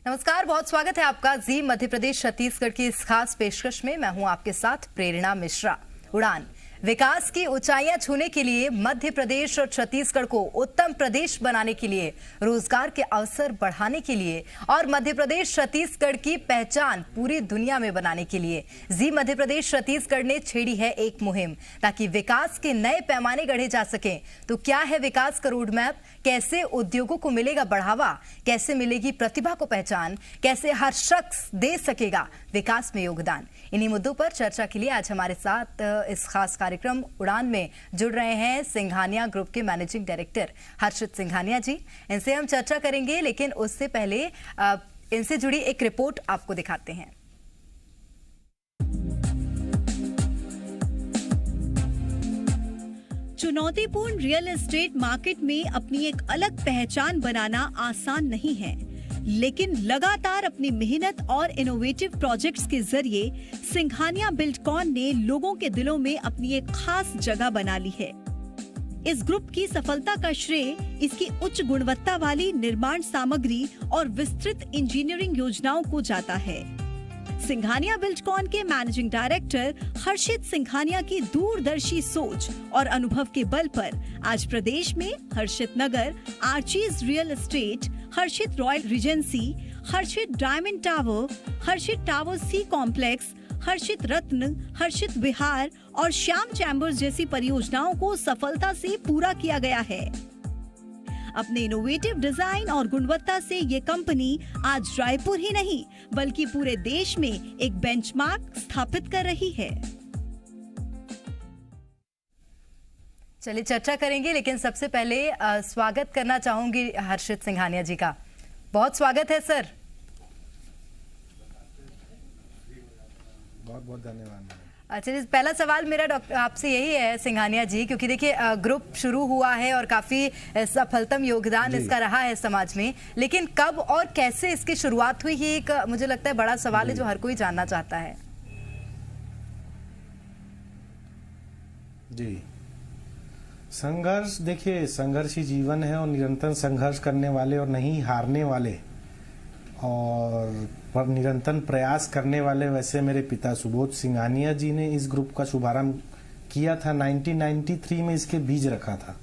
नमस्कार, बहुत स्वागत है आपका जी मध्य प्रदेश छत्तीसगढ़ की इस खास पेशकश में। मैं हूं आपके साथ प्रेरणा मिश्रा। उड़ान विकास की ऊंचाइयां छूने के लिए, मध्य प्रदेश और छत्तीसगढ़ को उत्तम प्रदेश बनाने के लिए, रोजगार के अवसर बढ़ाने के लिए और मध्य प्रदेश छत्तीसगढ़ की पहचान पूरी दुनिया में बनाने के लिए जी मध्य प्रदेश छत्तीसगढ़ ने छेड़ी है एक मुहिम, ताकि विकास के नए पैमाने गढ़े जा सकें। तो क्या है विकास का रोड मैप? कैसे उद्योगों को मिलेगा बढ़ावा? कैसे मिलेगी प्रतिभा को पहचान? कैसे हर शख्स दे सकेगा विकास में योगदान? इन्हीं मुद्दों पर चर्चा के लिए आज हमारे साथ इस खास कार्यक्रम उड़ान में जुड़ रहे हैं सिंघानिया ग्रुप के मैनेजिंग डायरेक्टर हर्षित सिंघानिया जी। इनसे हम चर्चा करेंगे, लेकिन उससे पहले इनसे जुड़ी एक रिपोर्ट आपको दिखाते हैं। चुनौतीपूर्ण रियल एस्टेट मार्केट में अपनी एक अलग पहचान बनाना आसान नहीं है, लेकिन लगातार अपनी मेहनत और इनोवेटिव प्रोजेक्ट्स के जरिए सिंघानिया बिल्डकॉन ने लोगों के दिलों में अपनी एक खास जगह बना ली है। इस ग्रुप की सफलता का श्रेय इसकी उच्च गुणवत्ता वाली निर्माण सामग्री और विस्तृत इंजीनियरिंग योजनाओं को जाता है। सिंघानिया बिल्डकॉन के मैनेजिंग डायरेक्टर हर्षित सिंघानिया की दूरदर्शी सोच और अनुभव के बल पर आज प्रदेश में हर्षित नगर, आर्चीज रियल एस्टेट, हर्षित रॉयल रिजेंसी, हर्षित डायमंड टावर, हर्षित टावर सी कॉम्प्लेक्स, हर्षित रत्न, हर्षित विहार और श्याम चैम्बर्स जैसी परियोजनाओं को सफलता से पूरा किया गया है। अपने इनोवेटिव डिजाइन और गुणवत्ता से ये कंपनी आज रायपुर ही नहीं बल्कि पूरे देश में एक बेंचमार्क स्थापित कर रही है। चलिए चर्चा करेंगे, लेकिन सबसे पहले स्वागत करना चाहूंगी हर्षित सिंघानिया जी का। बहुत स्वागत है सर। बहुत बहुत धन्यवाद। अच्छा जी, पहला सवाल मेरा डॉक्टर आपसे यही है सिंघानिया जी, क्योंकि देखिए ग्रुप शुरू हुआ है और काफी सफलतम योगदान इसका रहा है समाज में, लेकिन कब और कैसे इसकी शुरुआत हुई, ये एक मुझे लगता है बड़ा सवाल है जो हर कोई जानना चाहता है। जी, संघर्ष, देखिए संघर्ष ही जीवन है और निरंतर संघर्ष करने वाले और नहीं हारने वाले और पर निरंतर प्रयास करने वाले, वैसे मेरे पिता सुबोध सिंघानिया जी ने इस ग्रुप का शुभारंभ किया था। 1993 में इसके बीज रखा था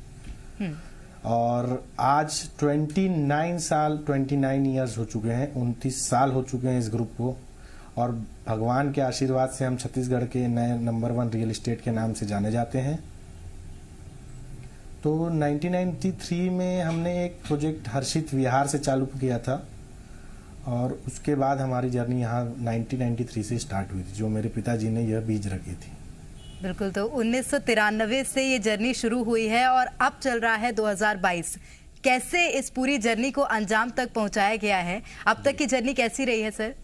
और आज 29 ईयर्स हो चुके हैं, 29 साल हो चुके हैं इस ग्रुप को, और भगवान के आशीर्वाद से हम छत्तीसगढ़ के नए नंबर 1 रियल एस्टेट के नाम से जाने जाते हैं। तो 1993 में हमने एक प्रोजेक्ट हर्षित विहार से चालू किया था और उसके बाद हमारी जर्नी यहाँ 1993 से स्टार्ट हुई थी, जो मेरे पिताजी ने यह बीज रखी थी। बिल्कुल, तो 1993 से ये जर्नी शुरू हुई है और अब चल रहा है 2022। कैसे इस पूरी जर्नी को अंजाम तक पहुंचाया गया है? अब तक की जर्नी कैसी रही है सर?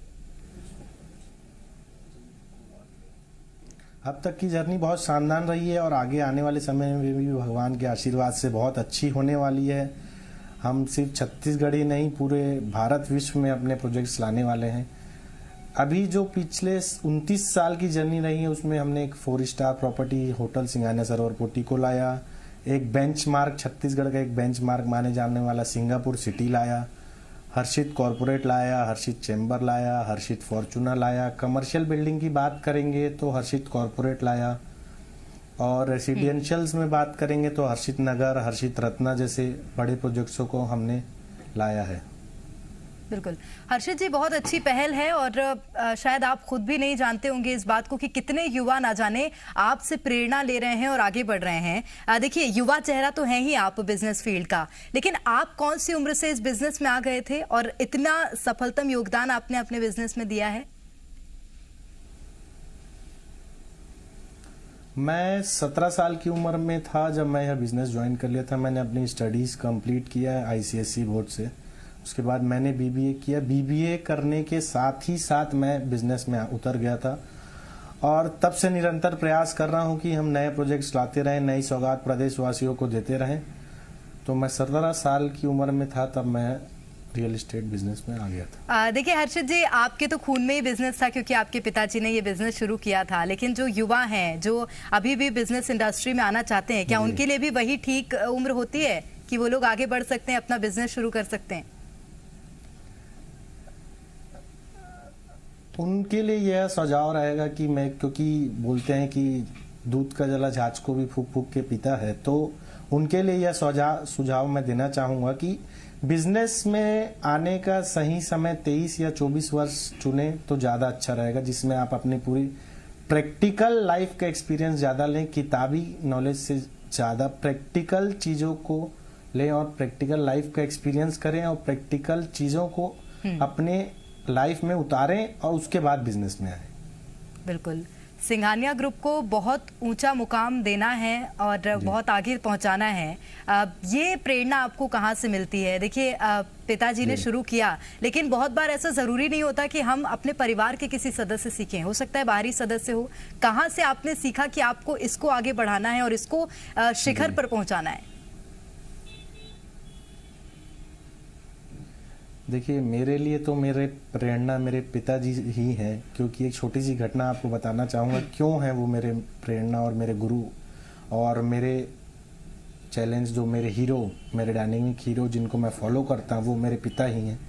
अब तक की जर्नी बहुत शानदार रही है और आगे आने वाले समय में भी भगवान के आशीर्वाद से बहुत अच्छी होने वाली है। हम सिर्फ छत्तीसगढ़ ही नहीं, पूरे भारत विश्व में अपने प्रोजेक्ट्स लाने वाले हैं। अभी जो पिछले 29 साल की जर्नी रही है उसमें हमने एक 4 स्टार प्रॉपर्टी होटल सिंघानिया सरोवर पोर्टी को लाया, एक बेंचमार्क, छत्तीसगढ़ का एक बेंचमार्क माने जाने वाला सिंगापुर सिटी लाया, हर्षित कॉरपोरेट लाया, हर्षित चैम्बर लाया, हर्षित फॉर्चूनर लाया। कमर्शियल बिल्डिंग की बात करेंगे तो हर्षित कॉरपोरेट लाया, और रेसिडेंशियल्स में बात करेंगे तो हर्षित नगर, हर्षित रत्ना जैसे बड़े प्रोजेक्ट्सों को हमने लाया है। बिल्कुल हर्षित जी, बहुत अच्छी पहल है और शायद आप खुद भी नहीं जानते होंगे इस बात को कि कितने युवा ना जाने आपसे प्रेरणा ले रहे हैं और आगे बढ़ रहे हैं। देखिए, युवा चेहरा तो है ही आप बिजनेस फील्ड का, लेकिन आप कौन सी उम्र से इस बिजनेस में आ गए थे और इतना सफलतम योगदान आपने अपने बिजनेस में दिया है? मैं 17 साल की उम्र में था जब मैं यह बिजनेस ज्वाइन कर लिया था। मैंने अपनी स्टडीज कंप्लीट किया है ICSE बोर्ड से। उसके बाद मैंने BBA किया। BBA करने के साथ ही साथ मैं बिजनेस में उतर गया था और तब से निरंतर प्रयास कर रहा हूं कि हम नए प्रोजेक्ट्स लाते रहें, नई सौगात प्रदेशवासियों को देते रहें। तो मैं 17 साल की उम्र में था तब मैं रियल एस्टेट बिजनेस में आ गया था। देखिए हर्षित जी, आपके तो खून में ही बिजनेस था क्योंकि आपके पिताजी ने ये बिजनेस शुरू किया था, लेकिन जो युवा हैं जो अभी भी बिजनेस इंडस्ट्री में आना चाहते हैं, क्या उनके लिए भी वही ठीक उम्र होती है कि वो लोग आगे बढ़ सकते हैं, अपना बिजनेस शुरू कर सकते हैं? उनके लिए यह सुझाव रहेगा कि मैं, क्योंकि बोलते हैं कि दूध का जला झाज को भी फूक फूक के पीता है, तो उनके लिए यह सुझाव मैं देना चाहूँगा कि बिजनेस में आने का सही समय 23 या 24 वर्ष चुने तो ज़्यादा अच्छा रहेगा, जिसमें आप अपनी पूरी प्रैक्टिकल लाइफ का एक्सपीरियंस ज़्यादा लें, किताबी नॉलेज से ज़्यादा प्रैक्टिकल चीज़ों को लें और प्रैक्टिकल लाइफ का एक्सपीरियंस करें और प्रैक्टिकल चीज़ों को अपने लाइफ में उतारें और उसके बाद बिजनेस में आए। बिल्कुल, सिंघानिया ग्रुप को बहुत ऊंचा मुकाम देना है और बहुत आगे पहुंचाना है। ये प्रेरणा आपको कहाँ से मिलती है? देखिए, पिताजी ने शुरू किया, लेकिन बहुत बार ऐसा जरूरी नहीं होता कि हम अपने परिवार के किसी सदस्य सीखें, हो सकता है बाहरी सदस्य हो। कहाँ से आपने सीखा कि आपको इसको आगे बढ़ाना है और इसको शिखर पर पहुंचाना है? देखिए, मेरे लिए तो मेरे प्रेरणा मेरे पिताजी ही हैं, क्योंकि एक छोटी सी घटना आपको बताना चाहूँगा क्यों है वो मेरे प्रेरणा और मेरे गुरु और मेरे चैलेंज, जो मेरे हीरो, मेरे डायनेमिक हीरो जिनको मैं फॉलो करता हूँ, वो मेरे पिता ही हैं।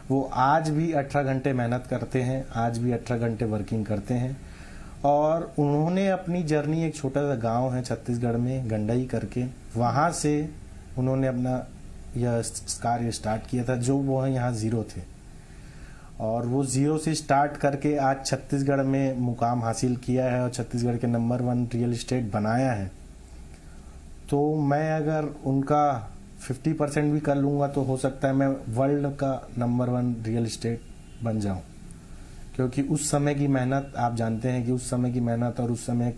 वो आज भी 18 घंटे मेहनत करते हैं, आज भी 18 घंटे वर्किंग करते हैं और उन्होंने अपनी जर्नी, एक छोटा सा गाँव है छत्तीसगढ़ में गंडई करके, वहाँ से उन्होंने अपना यह कार्य स्टार्ट किया था, जो वो यहाँ जीरो थे और वो जीरो से स्टार्ट करके आज छत्तीसगढ़ में मुकाम हासिल किया है और छत्तीसगढ़ के नंबर 1 रियल एस्टेट बनाया है। तो मैं अगर उनका 50% भी कर लूँगा तो हो सकता है मैं वर्ल्ड का नंबर 1 रियल एस्टेट बन जाऊँ, क्योंकि उस समय की मेहनत, आप जानते हैं कि उस समय की मेहनत और उस समय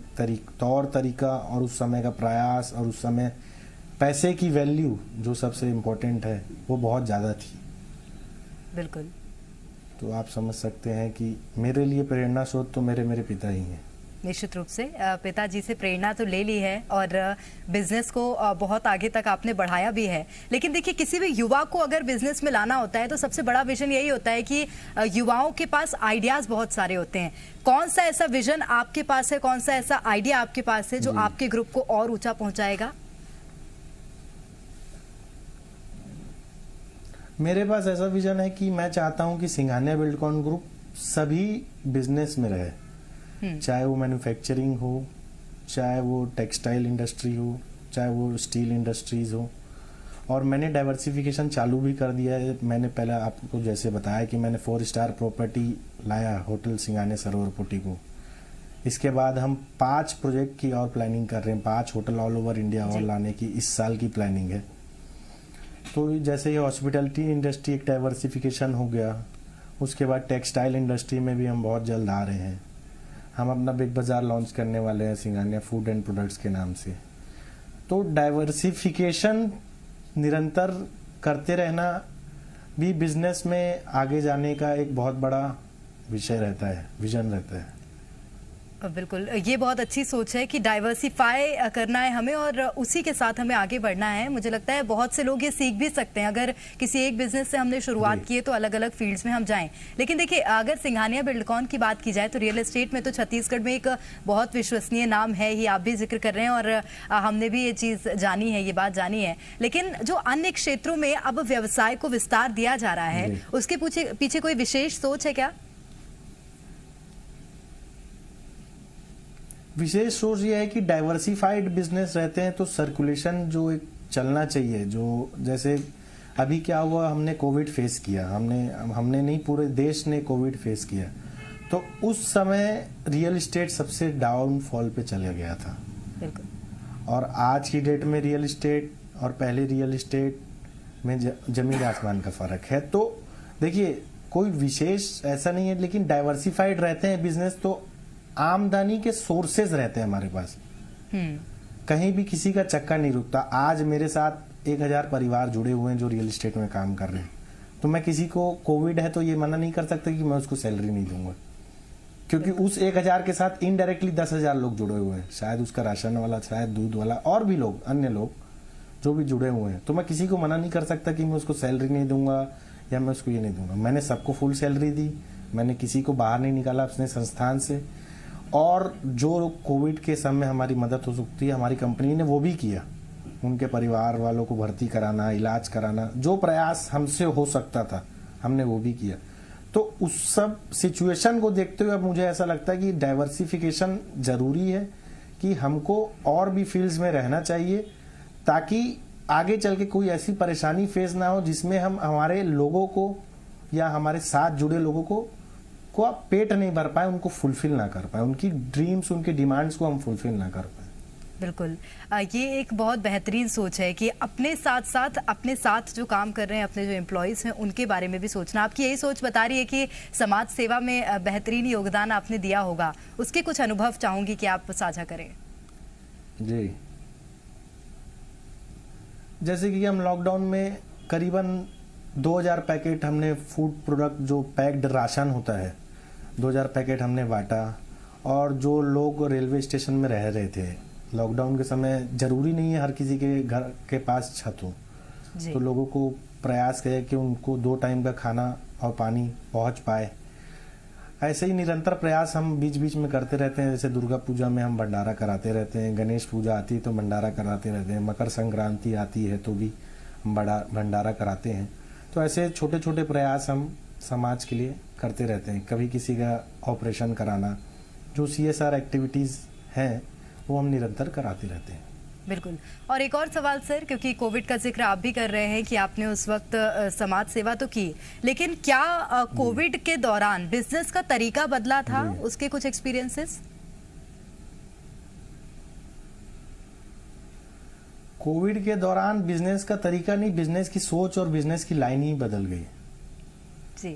तौर तरीका और उस समय का प्रयास और उस समय पैसे की वैल्यू जो सबसे इम्पोर्टेंट है वो बहुत ज़्यादा थी। बिल्कुल। तो आप समझ सकते हैं कि मेरे लिए प्रेरणा स्रोत तो मेरे पिता ही हैं। निश्चित रूप से पिताजी से प्रेरणा तो ले ली है और बिजनेस को बहुत आगे तक आपने बढ़ाया भी है। लेकिन देखिए, किसी भी युवा को अगर बिजनेस में लाना होता है तो सबसे बड़ा विजन यही होता है कि युवाओं के पास आइडियाज बहुत सारे होते हैं। कौन सा ऐसा विजन आपके पास है, कौन सा ऐसा आइडिया आपके पास है जो आपके ग्रुप को और ऊंचा पहुंचाएगा? मेरे पास ऐसा विजन है कि मैं चाहता हूं कि सिंघानिया बिल्डकॉन ग्रुप सभी बिजनेस में रहे, चाहे वो मैन्युफैक्चरिंग हो, चाहे वो टेक्सटाइल इंडस्ट्री हो, चाहे वो स्टील इंडस्ट्रीज हो। और मैंने डाइवर्सिफिकेशन चालू भी कर दिया है। मैंने पहले आपको जैसे बताया कि मैंने 4 स्टार प्रॉपर्टी लाया, होटल सिंघानिया सरोवर पोर्टिको। इसके बाद हम 5 प्रोजेक्ट की और प्लानिंग कर रहे हैं, 5 होटल ऑल ओवर इंडिया और लाने की इस साल की प्लानिंग है। तो जैसे ये हॉस्पिटैलिटी इंडस्ट्री एक डाइवर्सिफिकेशन हो गया, उसके बाद टेक्सटाइल इंडस्ट्री में भी हम बहुत जल्द आ रहे हैं। हम अपना बिग बाजार लॉन्च करने वाले हैं सिंघानिया फूड एंड प्रोडक्ट्स के नाम से। तो डाइवर्सिफिकेशन निरंतर करते रहना भी बिजनेस में आगे जाने का एक बहुत बड़ा विषय रहता है, विजन रहता है। बिल्कुल, ये बहुत अच्छी सोच है कि डाइवर्सिफाई करना है हमें और उसी के साथ हमें आगे बढ़ना है। मुझे लगता है बहुत से लोग ये सीख भी सकते हैं, अगर किसी एक बिजनेस से हमने शुरुआत की है तो अलग अलग फील्ड्स में हम जाएं। लेकिन देखिए, अगर सिंघानिया बिल्डकॉन की बात की जाए तो रियल एस्टेट में तो छत्तीसगढ़ में एक बहुत विश्वसनीय नाम है ही, आप भी जिक्र कर रहे हैं और हमने भी ये चीज़ जानी है, ये बात जानी है। लेकिन जो अन्य क्षेत्रों में अब व्यवसाय को विस्तार दिया जा रहा है, उसके पीछे कोई विशेष सोच है क्या? विशेष सोच ये है कि डाइवर्सिफाइड बिजनेस रहते हैं तो सर्कुलेशन जो एक चलना चाहिए, जो जैसे अभी क्या हुआ, हमने कोविड फेस किया, हमने नहीं, पूरे देश ने कोविड फेस किया। तो उस समय रियल एस्टेट सबसे डाउनफॉल पे चला गया था। बिल्कुल। और आज की डेट में रियल एस्टेट और पहले रियल एस्टेट में जमीन आसमान का फर्क है। तो देखिए, कोई विशेष ऐसा नहीं है, लेकिन डाइवर्सिफाइड रहते हैं बिजनेस तो आमदनी के सोर्सेज रहते हैं हमारे पास, कहीं भी किसी का चक्का नहीं रुकता। आज मेरे साथ 1000 परिवार जुड़े हुए हैं जो रियल एस्टेट में काम कर रहे हैं, तो मैं किसी को कोविड है तो ये मना नहीं कर सकता कि मैं उसको सैलरी नहीं दूंगा, क्योंकि उस 1000 के साथ इनडायरेक्टली 10,000 लोग जुड़े हुए हैं, शायद उसका राशन वाला, शायद दूध वाला, और भी लोग, अन्य लोग जो भी जुड़े हुए हैं। तो मैं किसी को मना नहीं कर सकता कि मैं उसको सैलरी नहीं दूंगा या मैं उसको ये नहीं दूंगा। मैंने सबको फुल सैलरी दी, मैंने किसी को बाहर नहीं निकाला अपने संस्थान से। और जो कोविड के समय हमारी मदद हो सकती है, हमारी कंपनी ने वो भी किया। उनके परिवार वालों को भर्ती कराना, इलाज कराना, जो प्रयास हमसे हो सकता था हमने वो भी किया। तो उस सब सिचुएशन को देखते हुए अब मुझे ऐसा लगता है कि डाइवर्सिफिकेशन जरूरी है, कि हमको और भी फील्ड्स में रहना चाहिए ताकि आगे चल के कोई ऐसी परेशानी फेस ना हो जिसमें हम हमारे लोगों को या हमारे साथ जुड़े लोगों को आप पेट नहीं भर पाए, उनको फुलफिल ना कर पाए, उनकी ड्रीम्स, उनकी डिमांड्स को हम फुलफिल ना कर पाए। बिल्कुल, ये एक बहुत बेहतरीन सोच है कि अपने साथ जो काम कर रहे हैं, अपने जो एम्प्लॉयज़ हैं, उनके बारे में भी सोचना। आपकी यही सोच बता रही है कि समाज सेवा में बेहतरीन योगदान आपने दिया होगा, उसके कुछ अनुभव चाहूंगी कि आप साझा करें। जी, जैसे कि हम लॉकडाउन में करीबन 2000 पैकेट हमने फूड प्रोडक्ट, जो पैक्ड राशन होता है, 2000 पैकेट हमने बांटा। और जो लोग रेलवे स्टेशन में रह रहे थे लॉकडाउन के समय, जरूरी नहीं है हर किसी के घर के पास छत हो, तो लोगों को प्रयास किया कि उनको 2 टाइम का खाना और पानी पहुंच पाए। ऐसे ही निरंतर प्रयास हम बीच बीच में करते रहते हैं। जैसे दुर्गा पूजा में हम भंडारा कराते रहते हैं, गणेश पूजा आती है तो भंडारा कराते रहते हैं, मकर संक्रांति आती है तो भी हम भंडारा कराते हैं। तो ऐसे छोटे छोटे प्रयास हम समाज के लिए करते रहते हैं। कभी किसी का ऑपरेशन कराना, जो CSR एक्टिविटीज़ हैं वो हम निरंतर कराते रहते हैं। बिल्कुल। और एक और सवाल सर, क्योंकि कोविड का जिक्र आप भी कर रहे हैं कि आपने उस वक्त समाज सेवा तो की, लेकिन क्या कोविड के दौरान बिजनेस का तरीका बदला था? उसके कुछ एक्सपीरियंसेस? कोविड के दौरान बिजनेस का तरीका नहीं, बिजनेस की सोच और बिजनेस की लाइन ही बदल गई जी।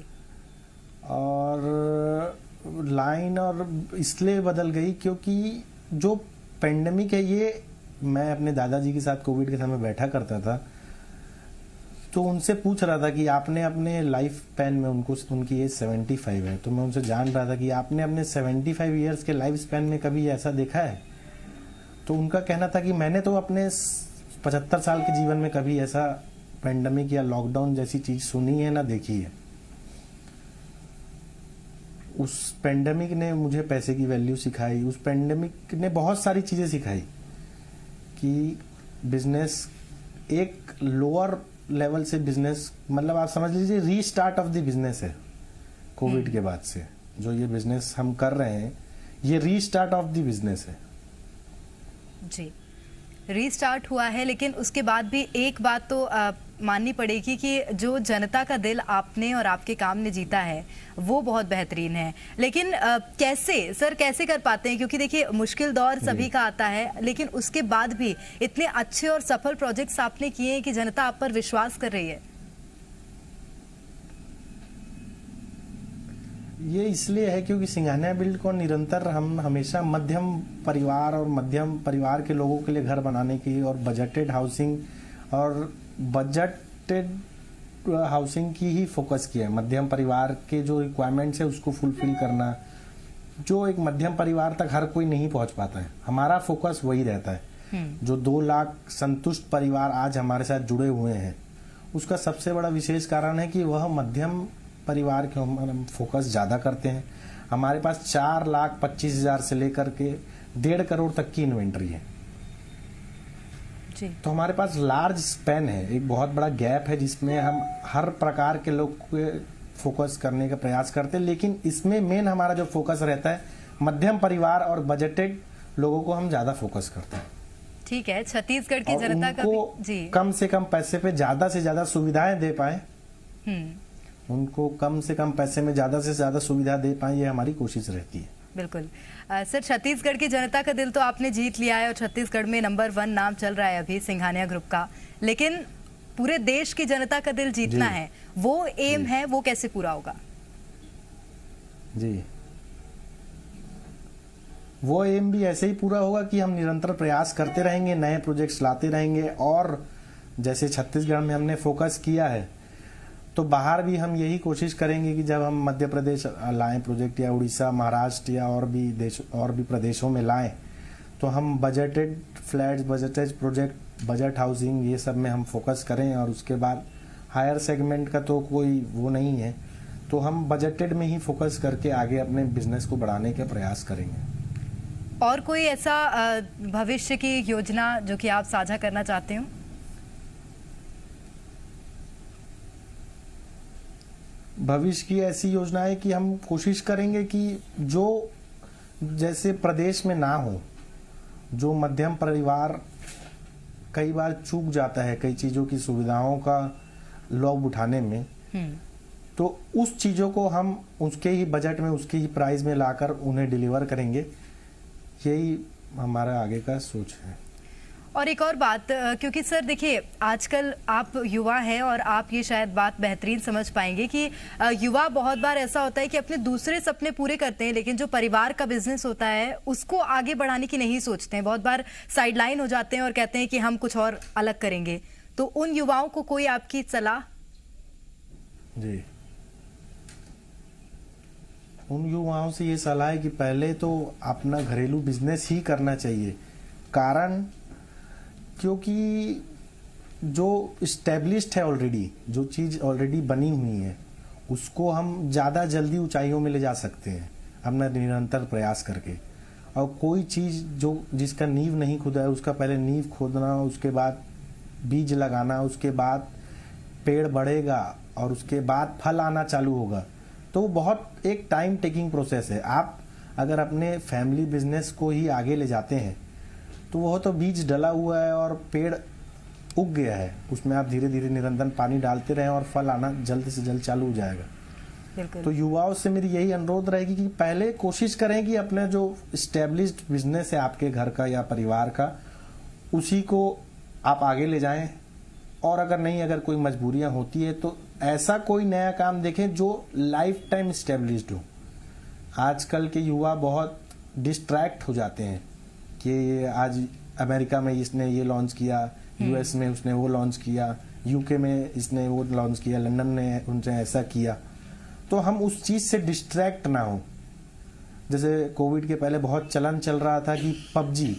और लाइन और इसलिए बदल गई क्योंकि जो पेंडेमिक है, ये मैं अपने दादाजी के साथ कोविड के समय बैठा करता था, तो उनसे पूछ रहा था कि आपने अपने लाइफ स्पैन में, उनकी एज 75 है, तो मैं उनसे जान रहा था कि आपने अपने 75 ईयर्स के लाइफ स्पैन में कभी ऐसा देखा है? तो उनका कहना था कि मैंने तो अपने 75 साल के जीवन में कभी ऐसा पेंडेमिक या लॉकडाउन जैसी चीज सुनी है ना देखी है। उस पेंडेमिक ने मुझे पैसे की वैल्यू सिखाई, उस पेंडेमिक ने बहुत सारी चीजें सिखाई कि बिजनेस एक लोअर लेवल से बिजनेस, मतलब आप समझ लीजिए रीस्टार्ट ऑफ द बिजनेस है। कोविड के बाद से जो ये बिजनेस हम कर रहे हैं, ये रीस्टार्ट ऑफ द बिजनेस है। जी, रीस्टार्ट हुआ है, लेकिन उसके बाद भी एक बात तो माननी पड़ेगी कि जो जनता का दिल आपने और आपके काम ने जीता है वो बहुत बेहतरीन है। लेकिन कैसे कर पाते हैं? क्योंकि देखिए मुश्किल दौर सभी का आता है, लेकिन उसके बाद भी इतने अच्छे और सफल प्रोजेक्ट्स आपने किए हैं कि जनता आप पर विश्वास कर रही है। ये इसलिए है क्योंकि सिंघानिया बिल्ड को निरंतर हम हमेशा मध्यम परिवार और मध्यम परिवार के लोगों के लिए घर बनाने की और बजटेड हाउसिंग की ही फोकस किया है। मध्यम परिवार के जो रिक्वायरमेंट्स है उसको फुलफिल करना, जो एक मध्यम परिवार तक हर कोई नहीं पहुंच पाता है, हमारा फोकस वही रहता है। जो 2 लाख संतुष्ट परिवार आज हमारे साथ जुड़े हुए हैं, उसका सबसे बड़ा विशेष कारण है कि वह मध्यम परिवार के हम फोकस ज्यादा करते हैं। हमारे पास 4,25,000 से लेकर के 1.5 करोड़ तक की इन्वेंट्री है जी। तो हमारे पास लार्ज स्पैन है, एक बहुत बड़ा गैप है जिसमें हम हर प्रकार के लोग को फोकस करने का प्रयास करते हैं। लेकिन इसमें मेन हमारा जो फोकस रहता है, मध्यम परिवार और बजटेड लोगों को हम ज्यादा फोकस करते हैं। ठीक है, छत्तीसगढ़ की जनता का भी जी, कम से कम पैसे पे ज्यादा से ज्यादा सुविधाएं दे पाए, उनको कम से कम पैसे में ज्यादा से ज्यादा सुविधा दे पाए, ये हमारी कोशिश रहती है। बिल्कुल। सर, छत्तीसगढ़ की जनता का दिल तो आपने जीत लिया है और छत्तीसगढ़ में नंबर 1 नाम चल रहा है अभी सिंघानिया ग्रुप का, लेकिन पूरे देश की जनता का दिल जीतना है, वो एम है, वो कैसे पूरा होगा? जी, वो एम भी ऐसे ही पूरा होगा कि हम निरंतर प्रयास करते रहेंगे, नए प्रोजेक्ट्स लाते रहेंगे। और जैसे छत्तीसगढ़ में हमने फोकस किया है, तो बाहर भी हम यही कोशिश करेंगे कि जब हम मध्य प्रदेश लाएं प्रोजेक्ट, या उड़ीसा, महाराष्ट्र या और भी प्रदेशों में लाएं, तो हम budgeted flats, budgeted project, budget housing, ये सब में हम फोकस करें। और उसके बाद हायर सेगमेंट का तो कोई वो नहीं है, तो हम बजटेड में ही फोकस करके आगे अपने बिजनेस को बढ़ाने के प्रयास करेंगे। और कोई ऐसा भविष्य की योजना जो कि आप साझा करना चाहते हो? भविष्य की ऐसी योजना है कि हम कोशिश करेंगे कि जो जैसे प्रदेश में ना हो, जो मध्यम परिवार कई बार चूक जाता है कई चीज़ों की सुविधाओं का लाभ उठाने में, तो उस चीज़ों को हम उसके ही बजट में उसके ही प्राइस में लाकर उन्हें डिलीवर करेंगे। यही हमारा आगे का सोच है। और एक और बात, क्योंकि सर देखिए आजकल आप युवा हैं और आप ये शायद बात बेहतरीन समझ पाएंगे कि युवा बहुत बार ऐसा होता है कि अपने दूसरे सपने पूरे करते हैं, लेकिन जो परिवार का बिजनेस होता है उसको आगे बढ़ाने की नहीं सोचते हैं, बहुत बार साइडलाइन हो जाते हैं और कहते हैं कि हम कुछ और अलग करेंगे। तो उन युवाओं को कोई आपकी सलाह? जी, उन युवाओं से ये सलाह है कि पहले तो अपना घरेलू बिजनेस ही करना चाहिए। कारण क्योंकि जो इस्टेब्लिश्ड है ऑलरेडी, जो चीज़ ऑलरेडी बनी हुई है, उसको हम ज़्यादा जल्दी ऊंचाइयों में ले जा सकते हैं अपना निरंतर प्रयास करके। और कोई चीज़ जो जिसका नींव नहीं खुदा है उसका पहले नींव खोदना, उसके बाद बीज लगाना, उसके बाद पेड़ बढ़ेगा और उसके बाद फल आना चालू होगा। तो वो बहुत एक टाइम टेकिंग प्रोसेस है। आप अगर अपने फैमिली बिजनेस को ही आगे ले जाते हैं तो वो तो बीज डला हुआ है और पेड़ उग गया है, उसमें आप धीरे धीरे निरंतर पानी डालते रहें और फल आना जल्द से जल्द चालू हो जाएगा। बिल्कुल। तो युवाओं से मेरी यही अनुरोध रहेगी कि पहले कोशिश करें कि अपने जो इस्टेब्लिश्ड बिजनेस है आपके घर का या परिवार का, उसी को आप आगे ले जाएं। और अगर कोई मजबूरियां होती है तो ऐसा कोई नया काम देखें जो लाइफ टाइम इस्टेब्लिश्ड हो। आजकल के युवा बहुत डिस्ट्रैक्ट हो जाते हैं कि आज अमेरिका में इसने ये लॉन्च किया, यूएस में उसने वो लॉन्च किया, यूके में इसने वो लॉन्च किया, लंदन ने उनसे ऐसा किया। तो हम उस चीज़ से डिस्ट्रैक्ट ना हो। जैसे कोविड के पहले बहुत चलन चल रहा था कि पबजी,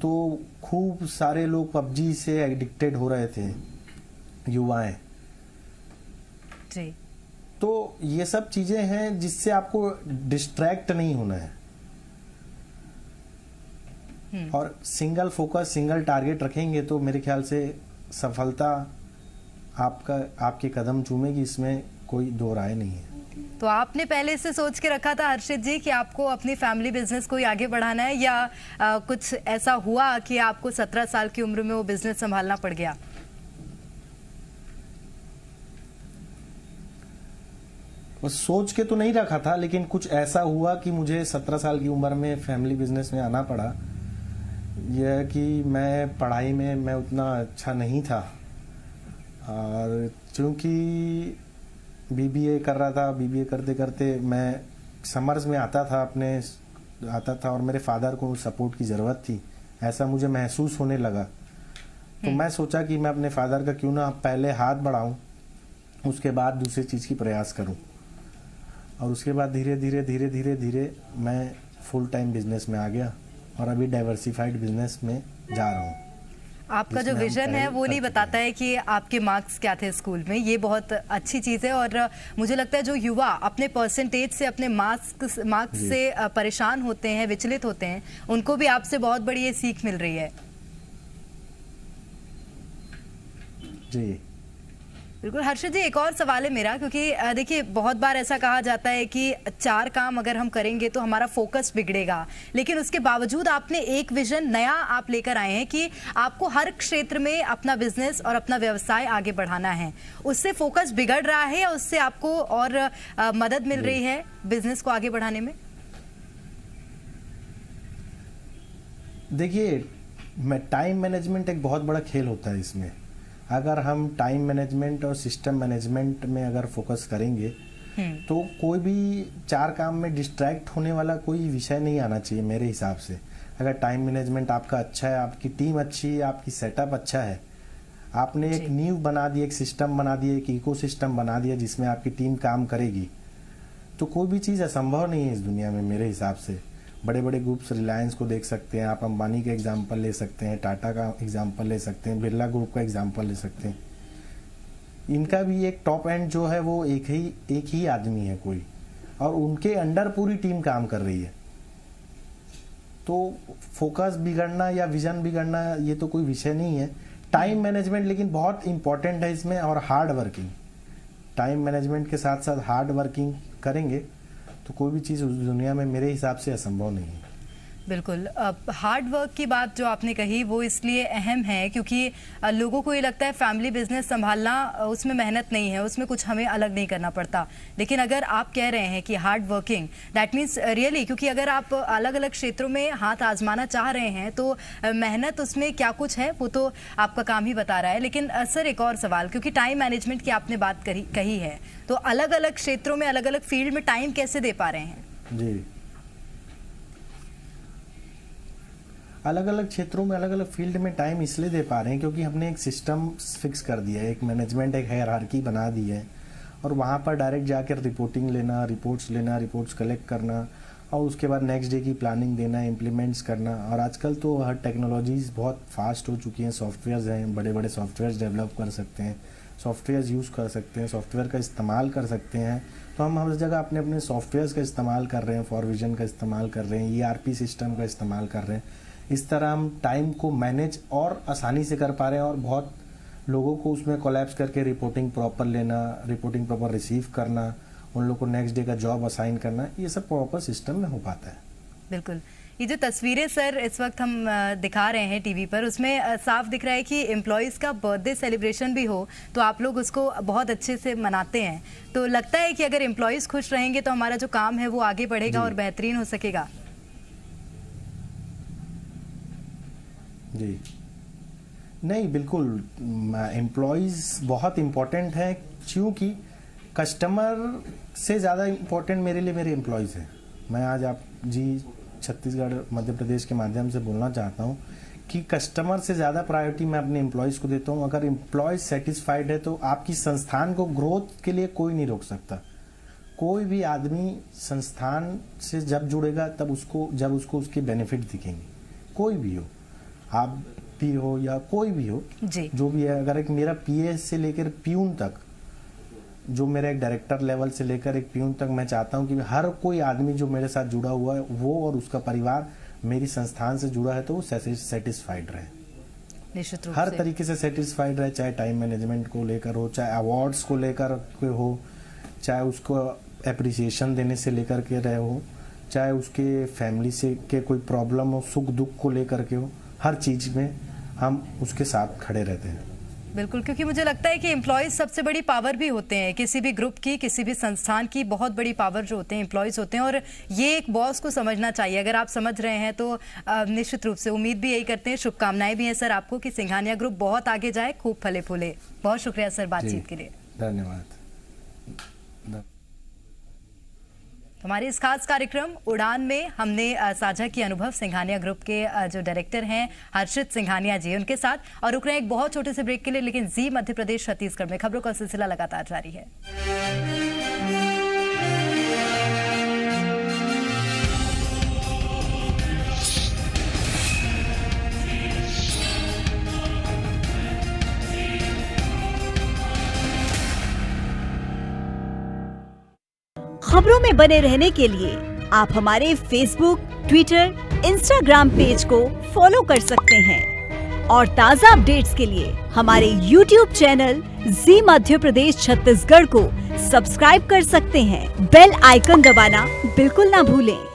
तो खूब सारे लोग पबजी से एडिक्टेड हो रहे थे युवाएं। जी। तो ये सब चीजें हैं जिससे आपको डिस्ट्रैक्ट नहीं होना है और सिंगल फोकस, सिंगल टारगेट रखेंगे तो मेरे ख्याल से सफलता आपके कदम चूमेगी, इसमें कोई दो राय नहीं है। तो आपने पहले से सोच के रखा था हर्षित जी कि आपको अपनी फैमिली बिजनेस को ही आगे बढ़ाना है, या कुछ ऐसा हुआ कि आपको 17 साल की उम्र में वो बिजनेस संभालना पड़ गया? सोच के तो नहीं रखा था, लेकिन कुछ ऐसा हुआ कि मुझे 17 साल की उम्र में फैमिली बिजनेस में आना पड़ा। यह कि मैं पढ़ाई में मैं उतना अच्छा नहीं था, और चूंकि बीबीए कर रहा था, बीबीए करते करते मैं समर्स में आता था और मेरे फादर को सपोर्ट की ज़रूरत थी, ऐसा मुझे महसूस होने लगा। तो मैं सोचा कि मैं अपने फादर का क्यों ना पहले हाथ बढ़ाऊं, उसके बाद दूसरी चीज़ की प्रयास करूं। और उसके बाद धीरे धीरे मैं फुल टाइम बिजनेस में आ गया और अभी डाइवर्सिफाइड बिजनेस में जा रहा हूँ। आपका जो विजन है वो नहीं बताता है कि आपके मार्क्स क्या थे स्कूल में, ये बहुत अच्छी चीज़ है। और मुझे लगता है जो युवा अपने परसेंटेज से, अपने मार्क्स से परेशान होते हैं, विचलित होते हैं, उनको भी आपसे बहुत बड़ी ये सीख मिल रही है। जी बिल्कुल। हर्षित जी, एक और सवाल है मेरा, क्योंकि देखिए बहुत बार ऐसा कहा जाता है कि 4 काम अगर हम करेंगे तो हमारा फोकस बिगड़ेगा, लेकिन उसके बावजूद आपने एक विजन नया आप लेकर आए हैं कि आपको हर क्षेत्र में अपना बिजनेस और अपना व्यवसाय आगे बढ़ाना है। उससे फोकस बिगड़ रहा है या उससे आपको और मदद मिल रही है बिजनेस को आगे बढ़ाने में? देखिए, टाइम मैनेजमेंट एक बहुत बड़ा खेल होता है इसमें। अगर हम टाइम मैनेजमेंट और सिस्टम मैनेजमेंट में अगर फोकस करेंगे तो कोई भी 4 काम में डिस्ट्रैक्ट होने वाला कोई विषय नहीं आना चाहिए मेरे हिसाब से। अगर टाइम मैनेजमेंट आपका अच्छा है, आपकी टीम अच्छी है, आपकी सेटअप अच्छा है, आपने एक नींव बना दी, एक सिस्टम बना दिया, एक इकोसिस्टम बना दिया जिसमें आपकी टीम काम करेगी, तो कोई भी चीज़ असंभव नहीं है इस दुनिया में मेरे हिसाब से। बड़े बड़े ग्रुप्स, रिलायंस को देख सकते हैं आप, अंबानी का एग्जाम्पल ले सकते हैं, टाटा का एग्जाम्पल ले सकते हैं, बिरला ग्रुप का एग्जाम्पल ले सकते हैं। इनका भी एक टॉप एंड जो है वो एक ही आदमी है कोई, और उनके अंडर पूरी टीम काम कर रही है। तो फोकस बिगड़ना या विजन बिगड़ना ये तो कोई विषय नहीं है। टाइम मैनेजमेंट लेकिन बहुत इंपॉर्टेंट है इसमें, और हार्ड वर्किंग, टाइम मैनेजमेंट के साथ साथ हार्ड वर्किंग करेंगे तो कोई भी चीज़ उस दुनिया में मेरे हिसाब से असंभव नहीं है। बिल्कुल। हार्ड वर्क की बात जो आपने कही वो इसलिए अहम है क्योंकि लोगों को ये लगता है फैमिली बिजनेस संभालना उसमें मेहनत नहीं है, उसमें कुछ हमें अलग नहीं करना पड़ता। लेकिन अगर आप कह रहे हैं कि hard working, that means really, क्योंकि अगर आप अलग अलग क्षेत्रों में हाथ आजमाना चाह रहे हैं तो मेहनत उसमें क्या कुछ है वो तो आपका काम ही बता रहा है। लेकिन सर एक और सवाल, क्योंकि टाइम मैनेजमेंट की आपने बात कही है, तो अलग अलग क्षेत्रों में अलग अलग फील्ड में टाइम कैसे दे पा रहे हैं? जी, अलग अलग क्षेत्रों में अलग अलग फील्ड में टाइम इसलिए दे पा रहे हैं क्योंकि हमने एक सिस्टम फिक्स कर दिया है, एक मैनेजमेंट, एक हायरार्की बना दी है और वहाँ पर डायरेक्ट जाकर रिपोर्टिंग लेना, रिपोर्ट्स कलेक्ट करना और उसके बाद नेक्स्ट डे की प्लानिंग देना, इम्प्लीमेंट्स करना। और आजकल तो हर टेक्नोलॉजीज़ बहुत फास्ट हो चुकी हैं, सॉफ्टवेयर्स हैं, बड़े बड़े सॉफ्टवेयर्स डेवलप कर सकते हैं, सॉफ्टवेयर्स यूज़ कर सकते हैं, सॉफ्टवेयर का इस्तेमाल कर सकते हैं। तो हम हर जगह अपने अपने सॉफ्टवेयर्स का इस्तेमाल कर रहे हैं, फॉरविजन का इस्तेमाल कर रहे हैं, ERP सिस्टम का इस्तेमाल कर रहे हैं। इस तरह हम टाइम को मैनेज और आसानी से कर पा रहे हैं और बहुत लोगों को उसमें कोलैप्स करके रिपोर्टिंग प्रॉपर लेना, रिपोर्टिंग प्रॉपर रिसीव करना, उन लोगों को नेक्स्ट डे का जॉब असाइन करना, ये सब प्रॉपर सिस्टम में हो पाता है। बिल्कुल। ये जो तस्वीरें सर इस वक्त हम दिखा रहे हैं टीवी पर, उसमें साफ दिख रहा है कि एम्प्लॉयज़ का बर्थडे सेलिब्रेशन भी हो तो आप लोग उसको बहुत अच्छे से मनाते हैं। तो लगता है कि अगर एम्प्लॉयज़ खुश रहेंगे तो हमारा जो काम है वो आगे बढ़ेगा और बेहतरीन हो सकेगा। जी नहीं, बिल्कुल, एम्प्लॉयज़ बहुत इम्पोर्टेंट है क्योंकि कस्टमर से ज़्यादा इम्पोर्टेंट मेरे लिए मेरे एम्प्लॉयज़ हैं। मैं आज आप जी छत्तीसगढ़ मध्य प्रदेश के माध्यम से बोलना चाहता हूँ कि कस्टमर से ज़्यादा प्रायोरिटी मैं अपने एम्प्लॉयज़ को देता हूँ। अगर एम्प्लॉयज़ सेटिस्फाइड है तो आपकी संस्थान को ग्रोथ के लिए कोई नहीं रोक सकता। कोई भी आदमी संस्थान से जब जुड़ेगा तब उसको उसके बेनिफिट दिखेंगे, कोई भी हो, आप भी हो या कोई भी हो जी। जो भी है, अगर एक मेरा PA से लेकर प्यून तक, जो मेरा एक डायरेक्टर लेवल से लेकर एक प्यून तक, मैं चाहता हूं कि हर कोई आदमी जो मेरे साथ जुड़ा हुआ है वो और उसका परिवार मेरी संस्थान से जुड़ा है तो वो सेटिस्फाइड रहे, निश्चित रूप हर से तरीके से सेटिस्फाइड रहे, चाहे टाइम मैनेजमेंट को लेकर हो, चाहे अवार्ड्स को लेकर के हो, चाहे उसको एप्रिसिएशन देने से लेकर के रहे हो, चाहे उसके फैमिली से के कोई प्रॉब्लम हो, सुख दुख को लेकर के हो, हर चीज़ में हम उसके साथ खड़े रहते हैं। बिल्कुल, क्योंकि मुझे लगता है कि एम्प्लॉयज़ सबसे बड़ी पावर भी होते हैं, किसी भी ग्रुप की, किसी भी संस्थान की बहुत बड़ी पावर जो होते हैं एम्प्लॉयज़ होते हैं। और ये एक बॉस को समझना चाहिए। अगर आप समझ रहे हैं तो निश्चित रूप से उम्मीद भी यही करते हैं, शुभकामनाएं भी हैं सर आपको कि सिंघानिया ग्रुप बहुत आगे जाए, खूब फले फूले। बहुत शुक्रिया सर बातचीत के लिए। धन्यवाद। हमारे इस खास कार्यक्रम उड़ान में हमने साझा किया अनुभव सिंघानिया ग्रुप के जो डायरेक्टर हैं हर्षित सिंघानिया जी, उनके साथ। और रुक रहे हैं एक बहुत छोटे से ब्रेक के लिए, लेकिन जी मध्य प्रदेश छत्तीसगढ़ में खबरों का सिलसिला लगातार जारी है। खबरों में बने रहने के लिए आप हमारे फेसबुक, ट्विटर, इंस्टाग्राम पेज को फॉलो कर सकते हैं और ताज़ा अपडेट्स के लिए हमारे YouTube चैनल जी मध्य प्रदेश छत्तीसगढ़ को सब्सक्राइब कर सकते हैं। बेल आइकन दबाना बिल्कुल ना भूलें।